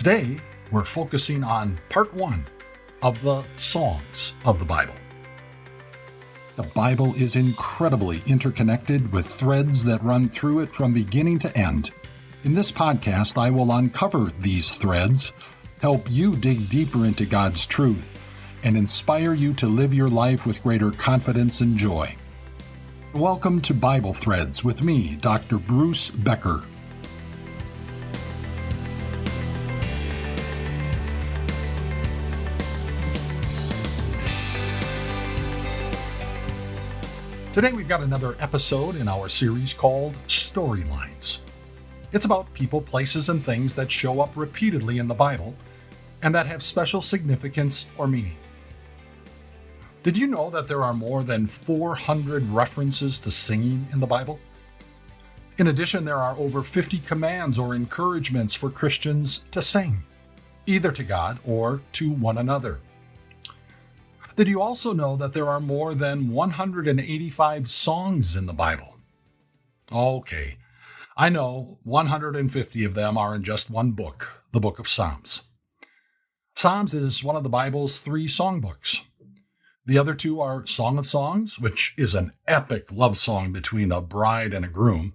Today, we're focusing on part 1 of the songs of the Bible. The Bible is incredibly interconnected with threads that run through it from beginning to end. In this podcast, I will uncover these threads, help you dig deeper into God's truth, and inspire you to live your life with greater confidence and joy. Welcome to Bible Threads with me, Dr. Bruce Becker. Today we've got another episode in our series called Storylines. It's about people, places, and things that show up repeatedly in the Bible and that have special significance or meaning. Did you know that there are more than 400 references to singing in the Bible? In addition, there are over 50 commands or encouragements for Christians to sing, either to God or to one another. Did you also know that there are more than 185 songs in the Bible? Okay, I know 150 of them are in just one book, the book of Psalms. Psalms is one of the Bible's 3 songbooks. The other 2 are Song of Songs, which is an epic love song between a bride and a groom,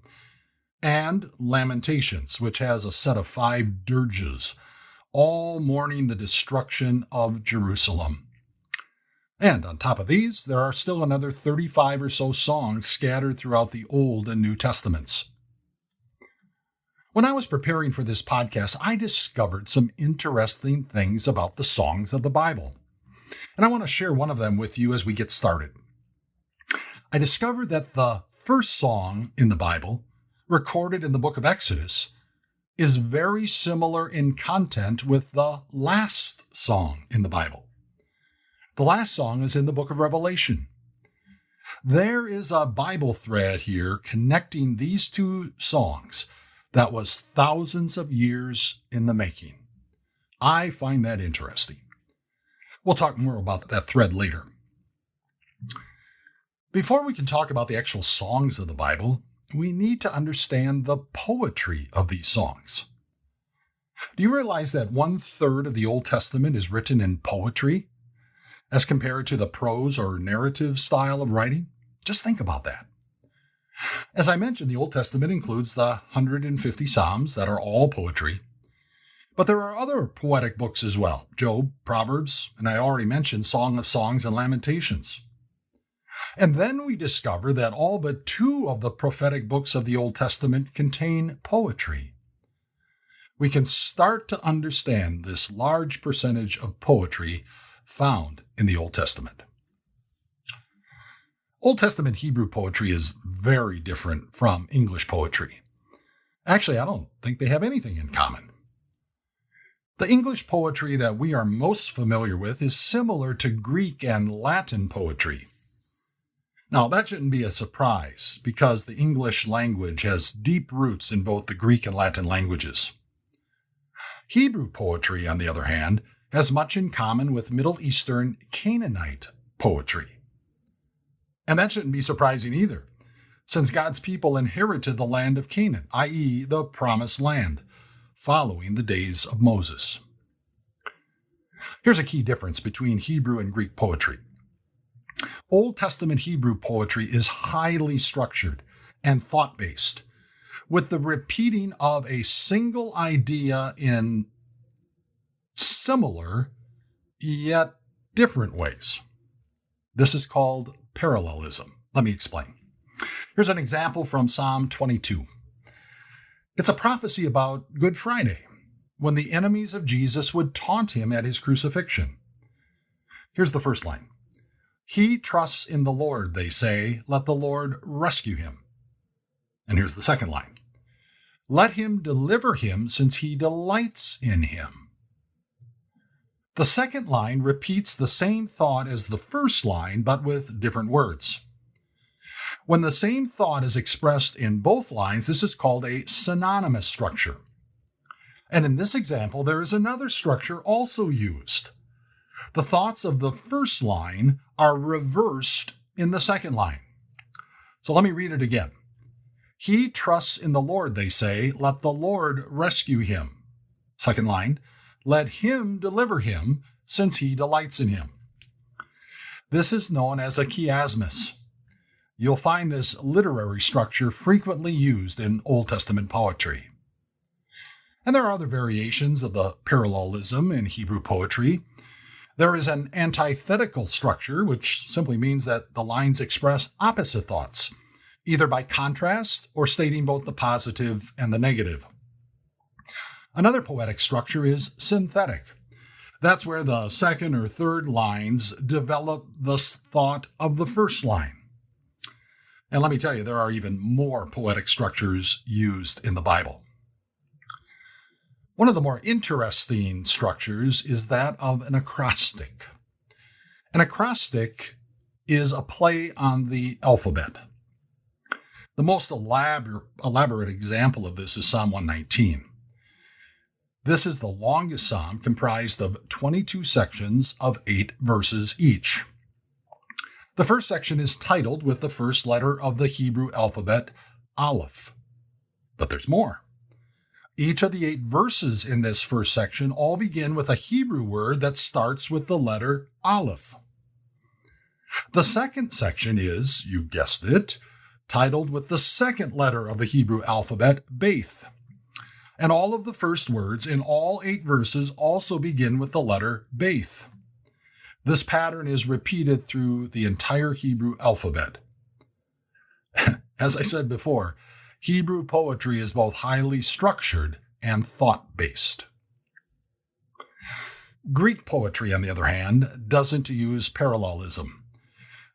and Lamentations, which has a set of 5 dirges, all mourning the destruction of Jerusalem. And on top of these, there are still another 35 or so songs scattered throughout the Old and New Testaments. When I was preparing for this podcast, I discovered some interesting things about the songs of the Bible. And I want to share one of them with you as we get started. I discovered that the first song in the Bible, recorded in the book of Exodus, is very similar in content with the last song in the Bible. The last song is in the book of Revelation. There is a Bible thread here connecting these 2 songs that was thousands of years in the making. I find that interesting. We'll talk more about that thread later. Before we can talk about the actual songs of the Bible, we need to understand the poetry of these songs. Do you realize that 1/3 of the Old Testament is written in poetry, as compared to the prose or narrative style of writing? Just think about that. As I mentioned, the Old Testament includes the 150 Psalms that are all poetry, but there are other poetic books as well: Job, Proverbs, and I already mentioned Song of Songs and Lamentations. And then we discover that all but 2 of the prophetic books of the Old Testament contain poetry. We can start to understand this large percentage of poetry found in the Old Testament. Old Testament Hebrew poetry is very different from English poetry. Actually, I don't think they have anything in common. The English poetry that we are most familiar with is similar to Greek and Latin poetry. Now, that shouldn't be a surprise because the English language has deep roots in both the Greek and Latin languages. Hebrew poetry, on the other hand, has much in common with Middle Eastern Canaanite poetry. And that shouldn't be surprising either, since God's people inherited the land of Canaan, i.e. the Promised Land, following the days of Moses. Here's a key difference between Hebrew and Greek poetry. Old Testament Hebrew poetry is highly structured and thought-based, with the repeating of a single idea in similar yet different ways. This is called parallelism. Let me explain. Here's an example from Psalm 22. It's a prophecy about Good Friday, when the enemies of Jesus would taunt him at his crucifixion. Here's the first line. He trusts in the Lord, they say. Let the Lord rescue him. And here's the second line. Let him deliver him, since he delights in him. The second line repeats the same thought as the first line, but with different words. When the same thought is expressed in both lines, this is called a synonymous structure. And in this example, there is another structure also used. The thoughts of the first line are reversed in the second line. So let me read it again. He trusts in the Lord, they say. Let the Lord rescue him. Second line. Let him deliver him, since he delights in him. This is known as a chiasmus. You'll find this literary structure frequently used in Old Testament poetry. And there are other variations of the parallelism in Hebrew poetry. There is an antithetical structure, which simply means that the lines express opposite thoughts, either by contrast or stating both the positive and the negative. Another poetic structure is synthetic. That's where the second or third lines develop the thought of the first line. And let me tell you, there are even more poetic structures used in the Bible. One of the more interesting structures is that of an acrostic. An acrostic is a play on the alphabet. The most elaborate example of this is Psalm 119. This is the longest psalm, comprised of 22 sections of 8 verses each. The first section is titled with the first letter of the Hebrew alphabet, Aleph. But there's more. Each of the 8 verses in this first section all begin with a Hebrew word that starts with the letter Aleph. The second section is, you guessed it, titled with the second letter of the Hebrew alphabet, Beth. And all of the first words in all 8 verses also begin with the letter Beth. This pattern is repeated through the entire Hebrew alphabet. As I said before, Hebrew poetry is both highly structured and thought-based. Greek poetry, on the other hand, doesn't use parallelism.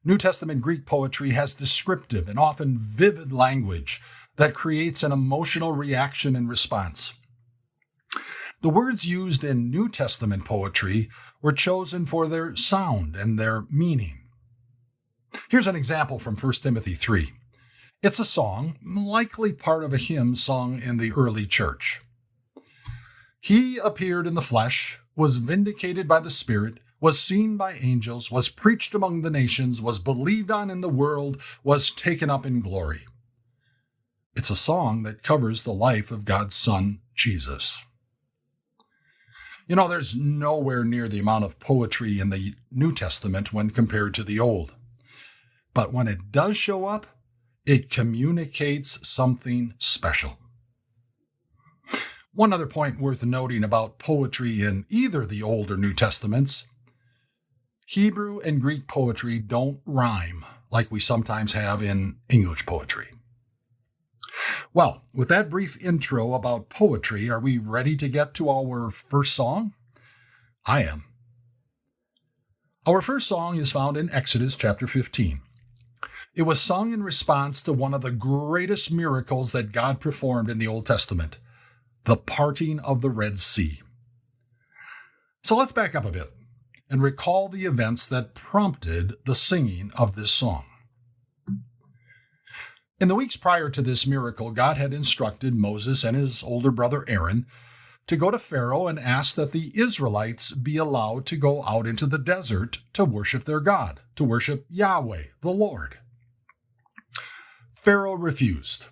New Testament Greek poetry has descriptive and often vivid language that creates an emotional reaction and response. The words used in New Testament poetry were chosen for their sound and their meaning. Here's an example from 1 Timothy 3. It's a song, likely part of a hymn sung in the early church. He appeared in the flesh, was vindicated by the Spirit, was seen by angels, was preached among the nations, was believed on in the world, was taken up in glory. It's a song that covers the life of God's Son, Jesus. You know, there's nowhere near the amount of poetry in the New Testament when compared to the Old. But when it does show up, it communicates something special. One other point worth noting about poetry in either the Old or New Testaments: Hebrew and Greek poetry don't rhyme like we sometimes have in English poetry. Well, with that brief intro about poetry, are we ready to get to our first song? I am. Our first song is found in Exodus chapter 15. It was sung in response to one of the greatest miracles that God performed in the Old Testament, the parting of the Red Sea. So let's back up a bit and recall the events that prompted the singing of this song. In the weeks prior to this miracle, God had instructed Moses and his older brother Aaron to go to Pharaoh and ask that the Israelites be allowed to go out into the desert to worship their God, to worship Yahweh, the Lord. Pharaoh refused,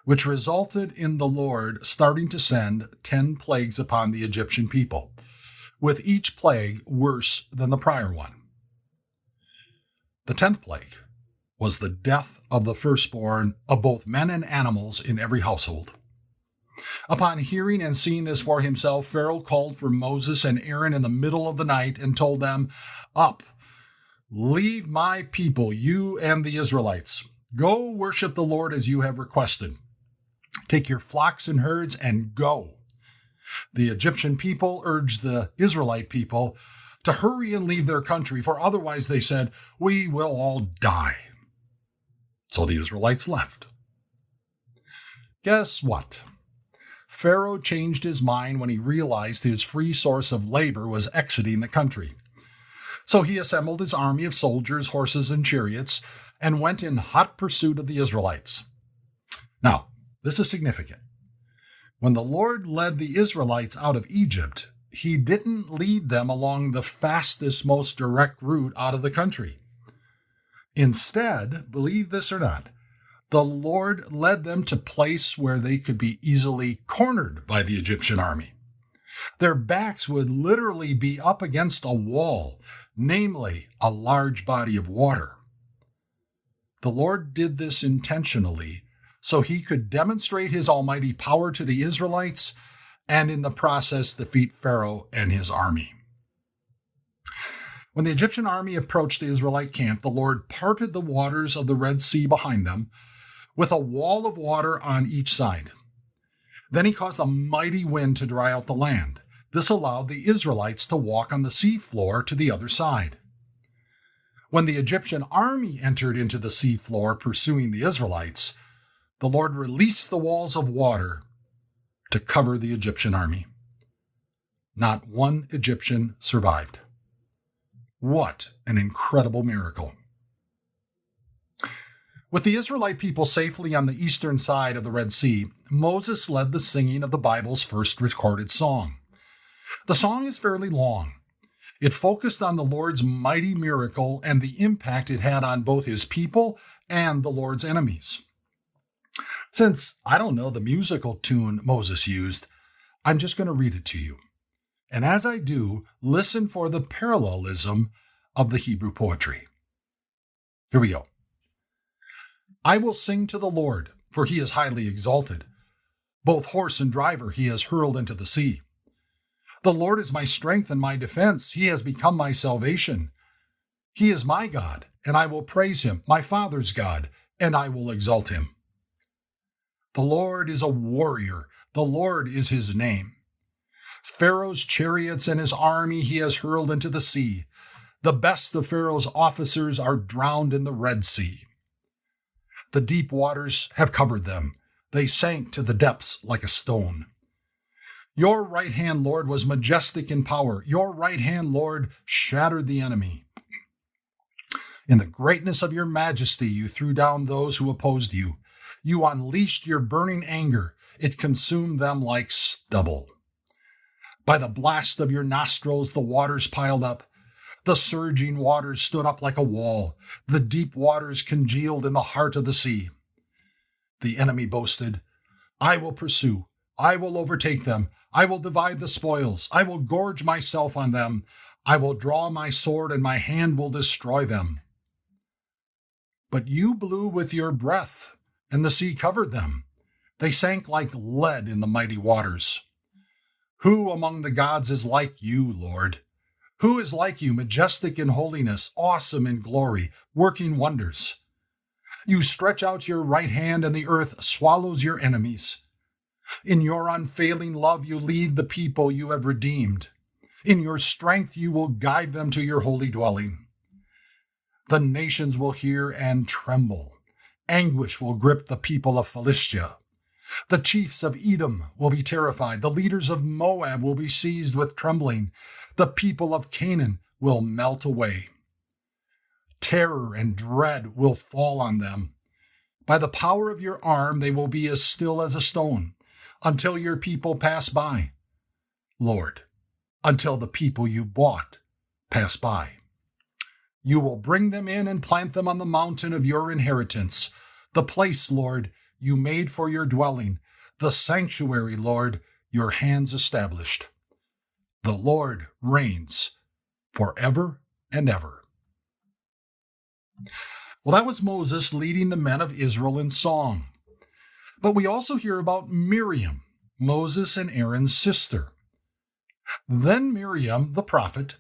which resulted in the Lord starting to send 10 plagues upon the Egyptian people, with each plague worse than the prior one. The 10th plague was the death of the firstborn of both men and animals in every household. Upon hearing and seeing this for himself, Pharaoh called for Moses and Aaron in the middle of the night and told them, "Up, leave my people, you and the Israelites. Go worship the Lord as you have requested. Take your flocks and herds and go." The Egyptian people urged the Israelite people to hurry and leave their country, for otherwise, they said, "We will all die." So the Israelites left. Guess what? Pharaoh changed his mind when he realized his free source of labor was exiting the country. So he assembled his army of soldiers, horses, and chariots, and went in hot pursuit of the Israelites. Now, this is significant. When the Lord led the Israelites out of Egypt, he didn't lead them along the fastest, most direct route out of the country. Instead, believe this or not, the Lord led them to a place where they could be easily cornered by the Egyptian army. Their backs would literally be up against a wall, namely a large body of water. The Lord did this intentionally so he could demonstrate his almighty power to the Israelites and in the process defeat Pharaoh and his army. When the Egyptian army approached the Israelite camp, the Lord parted the waters of the Red Sea behind them with a wall of water on each side. Then he caused a mighty wind to dry out the land. This allowed the Israelites to walk on the sea floor to the other side. When the Egyptian army entered into the sea floor pursuing the Israelites, the Lord released the walls of water to cover the Egyptian army. Not one Egyptian survived. What an incredible miracle. With the Israelite people safely on the eastern side of the Red Sea, Moses led the singing of the Bible's first recorded song. The song is fairly long. It focused on the Lord's mighty miracle and the impact it had on both his people and the Lord's enemies. Since I don't know the musical tune Moses used, I'm just going to read it to you. And as I do, listen for the parallelism of the Hebrew poetry. Here we go. I will sing to the Lord, for he is highly exalted. Both horse and driver he has hurled into the sea. The Lord is my strength and my defense. He has become my salvation. He is my God, and I will praise him, my Father's God, and I will exalt him. The Lord is a warrior. The Lord is his name. Pharaoh's chariots and his army he has hurled into the sea. The best of Pharaoh's officers are drowned in the Red Sea. The deep waters have covered them. They sank to the depths like a stone. Your right hand, Lord, was majestic in power. Your right hand, Lord, shattered the enemy. In the greatness of your majesty, you threw down those who opposed you. You unleashed your burning anger. It consumed them like stubble. By the blast of your nostrils, the waters piled up. The surging waters stood up like a wall. The deep waters congealed in the heart of the sea. The enemy boasted, I will pursue. I will overtake them. I will divide the spoils. I will gorge myself on them. I will draw my sword, and my hand will destroy them. But you blew with your breath, and the sea covered them. They sank like lead in the mighty waters. Who among the gods is like you, Lord? Who is like you, majestic in holiness, awesome in glory, working wonders? You stretch out your right hand, and the earth swallows your enemies. In your unfailing love, you lead the people you have redeemed. In your strength, you will guide them to your holy dwelling. The nations will hear and tremble. Anguish will grip the people of Philistia. The chiefs of Edom will be terrified. The leaders of Moab will be seized with trembling. The people of Canaan will melt away. Terror and dread will fall on them. By the power of your arm, they will be as still as a stone, until your people pass by. Lord, until the people you bought pass by. You will bring them in and plant them on the mountain of your inheritance, the place, Lord, you made for your dwelling, the sanctuary, Lord, your hands established. The Lord reigns forever and ever. Well, that was Moses leading the men of Israel in song. But we also hear about Miriam, Moses and Aaron's sister. Then Miriam, the prophet,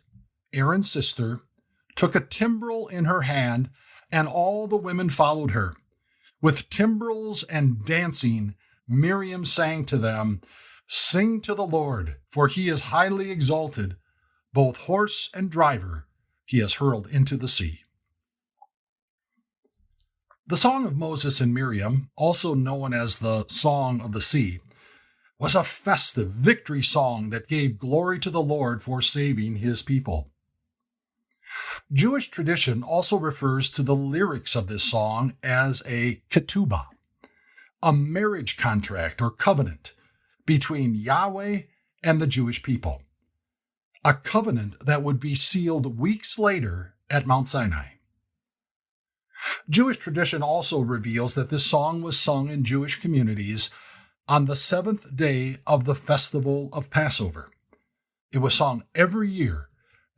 Aaron's sister, took a timbrel in her hand, and all the women followed her. With timbrels and dancing, Miriam sang to them, Sing to the Lord, for he is highly exalted. Both horse and driver he has hurled into the sea. The Song of Moses and Miriam, also known as the Song of the Sea, was a festive victory song that gave glory to the Lord for saving his people. Jewish tradition also refers to the lyrics of this song as a ketubah, a marriage contract or covenant between Yahweh and the Jewish people, a covenant that would be sealed weeks later at Mount Sinai. Jewish tradition also reveals that this song was sung in Jewish communities on the seventh day of the festival of Passover, It was sung every year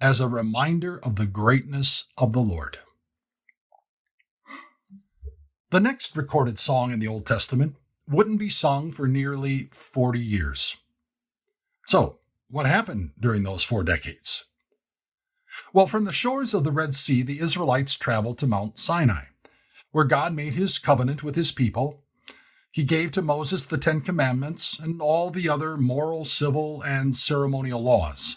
as a reminder of the greatness of the Lord. The next recorded song in the Old Testament wouldn't be sung for nearly 40 years. So, what happened during those 4 decades? Well, from the shores of the Red Sea, the Israelites traveled to Mount Sinai, where God made his covenant with his people. He gave to Moses the 10 Commandments and all the other moral, civil, and ceremonial laws.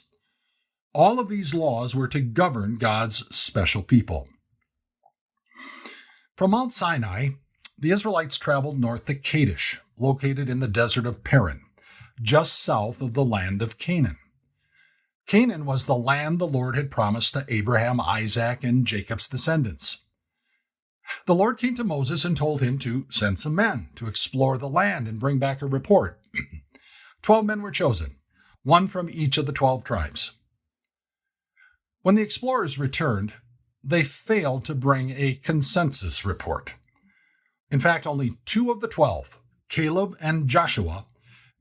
All of these laws were to govern God's special people. From Mount Sinai, the Israelites traveled north to Kadesh, located in the desert of Paran, just south of the land of Canaan. Canaan was the land the Lord had promised to Abraham, Isaac, and Jacob's descendants. The Lord came to Moses and told him to send some men to explore the land and bring back a report. 12 men were chosen, one from each of the 12 tribes. When the explorers returned, they failed to bring a consensus report. In fact, only 2 of the 12, Caleb and Joshua,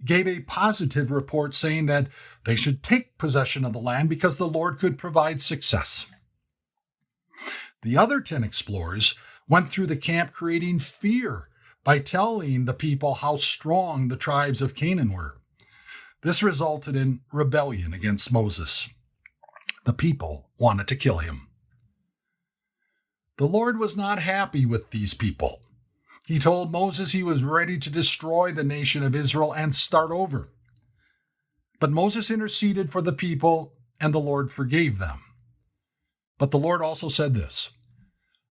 gave a positive report saying that they should take possession of the land because the Lord could provide success. The other 10 explorers went through the camp creating fear by telling the people how strong the tribes of Canaan were. This resulted in rebellion against Moses. The people wanted to kill him. The Lord was not happy with these people. He told Moses he was ready to destroy the nation of Israel and start over. But Moses interceded for the people, and the Lord forgave them. But the Lord also said this,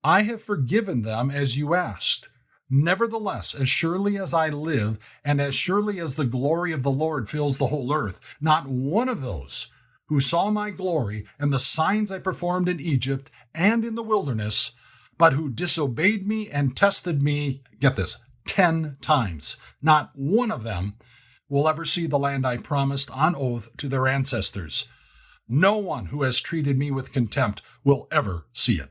I have forgiven them as you asked. Nevertheless, as surely as I live, and as surely as the glory of the Lord fills the whole earth, not one of those who saw my glory and the signs I performed in Egypt and in the wilderness, but who disobeyed me and tested me, get this, 10 times. Not one of them will ever see the land I promised on oath to their ancestors. No one who has treated me with contempt will ever see it.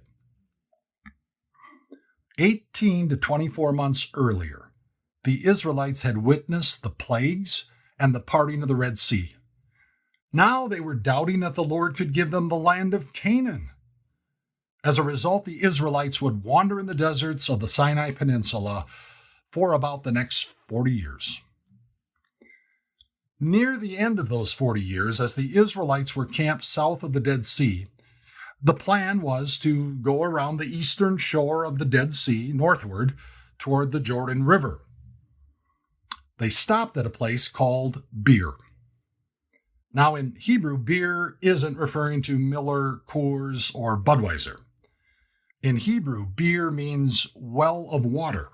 18 to 24 months earlier, the Israelites had witnessed the plagues and the parting of the Red Sea. Now they were doubting that the Lord could give them the land of Canaan. As a result, the Israelites would wander in the deserts of the Sinai Peninsula for about the next 40 years. Near the end of those 40 years, as the Israelites were camped south of the Dead Sea, the plan was to go around the eastern shore of the Dead Sea northward toward the Jordan River. They stopped at a place called Beer. Now, in Hebrew, beer isn't referring to Miller, Coors, or Budweiser. In Hebrew, beer means well of water.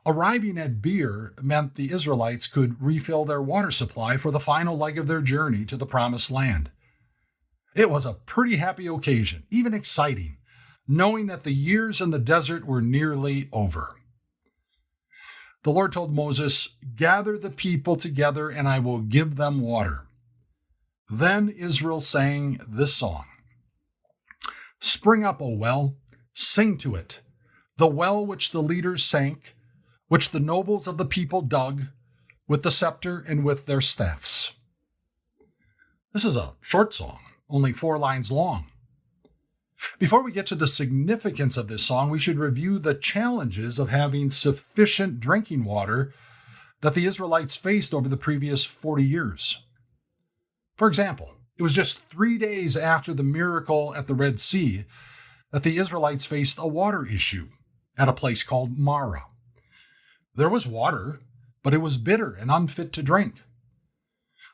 Arriving at Beer meant the Israelites could refill their water supply for the final leg of their journey to the Promised Land. It was a pretty happy occasion, even exciting, knowing that the years in the desert were nearly over. The Lord told Moses, "Gather the people together, and I will give them water." Then Israel sang this song. Spring up, O well, sing to it, the well which the leaders sank, which the nobles of the people dug, with the scepter and with their staffs. This is a short song, only 4 lines long. Before we get to the significance of this song, we should review the challenges of having sufficient drinking water that the Israelites faced over the previous 40 years. For example, it was just 3 days after the miracle at the Red Sea that the Israelites faced a water issue at a place called Marah. There was water, but it was bitter and unfit to drink.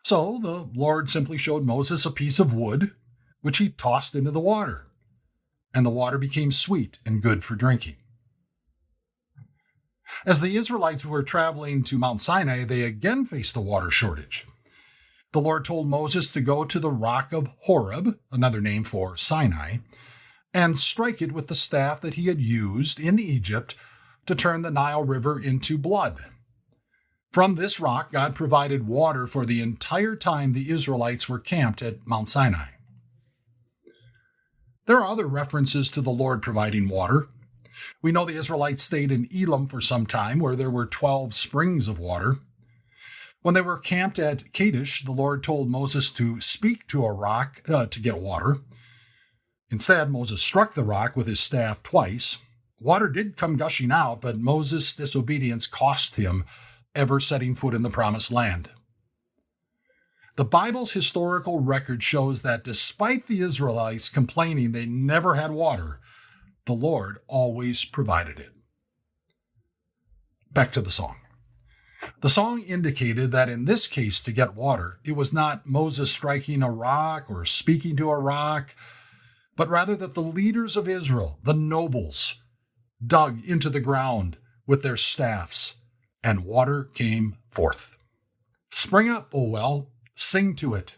So the Lord simply showed Moses a piece of wood, which he tossed into the water, and the water became sweet and good for drinking. As the Israelites were traveling to Mount Sinai, they again faced a water shortage. The Lord told Moses to go to the rock of Horeb, another name for Sinai, and strike it with the staff that he had used in Egypt to turn the Nile River into blood. From this rock, God provided water for the entire time the Israelites were camped at Mount Sinai. There are other references to the Lord providing water. We know the Israelites stayed in Elim for some time, where there were 12 springs of water. When they were camped at Kadesh, the Lord told Moses to speak to a rock to get water. Instead, Moses struck the rock with his staff twice. Water did come gushing out, but Moses' disobedience cost him ever setting foot in the Promised Land. The Bible's historical record shows that despite the Israelites complaining they never had water, the Lord always provided it. Back to the song. The song indicated that in this case, to get water, it was not Moses striking a rock or speaking to a rock, but rather that the leaders of Israel, the nobles, dug into the ground with their staffs, and water came forth. Spring up, O well, sing to it.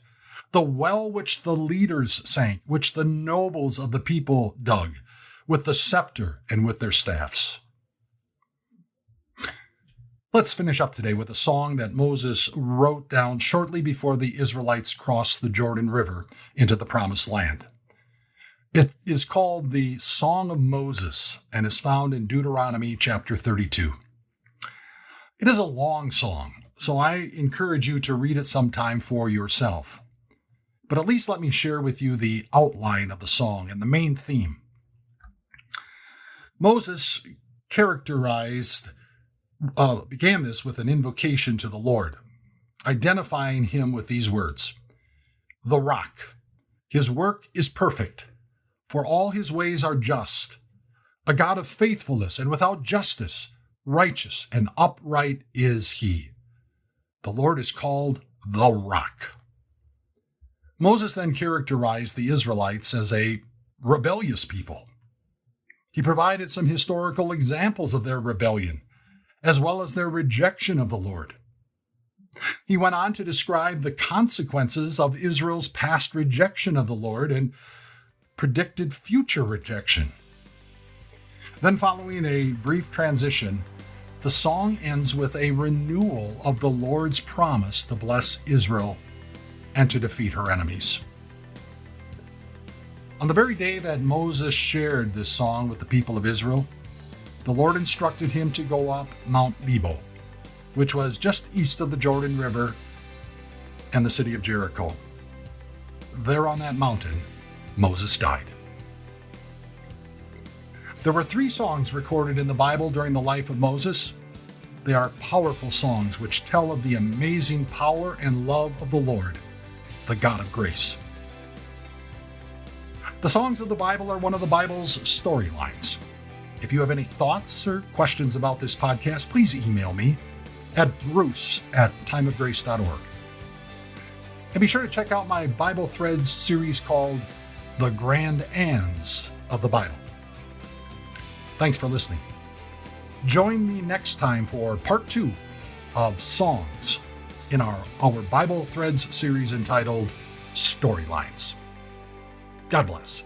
The well which the leaders sank, which the nobles of the people dug, with the scepter and with their staffs. Let's finish up today with a song that Moses wrote down shortly before the Israelites crossed the Jordan River into the Promised Land. It is called the Song of Moses and is found in Deuteronomy chapter 32. It is a long song, so I encourage you to read it sometime for yourself. But at least let me share with you the outline of the song and the main theme. Moses began this with an invocation to the Lord, identifying him with these words: the rock, his work is perfect, for all his ways are just, a God of faithfulness and without justice, righteous and upright is he. The Lord is called the Rock. Moses then characterized the Israelites as a rebellious people. He provided some historical examples of their rebellion, as well as their rejection of the Lord. He went on to describe the consequences of Israel's past rejection of the Lord and predicted future rejection. Then, following a brief transition, the song ends with a renewal of the Lord's promise to bless Israel and to defeat her enemies. On the very day that Moses shared this song with the people of Israel, the Lord instructed him to go up Mount Nebo, which was just east of the Jordan River and the city of Jericho. There on that mountain, Moses died. There were 3 songs recorded in the Bible during the life of Moses. They are powerful songs which tell of the amazing power and love of the Lord, the God of grace. The songs of the Bible are one of the Bible's storylines. If you have any thoughts or questions about this podcast, please email me at bruce@timeofgrace.org. And be sure to check out my Bible Threads series called The Grand Ands of the Bible. Thanks for listening. Join me next time for part 2 of songs in our Bible Threads series entitled Storylines. God bless.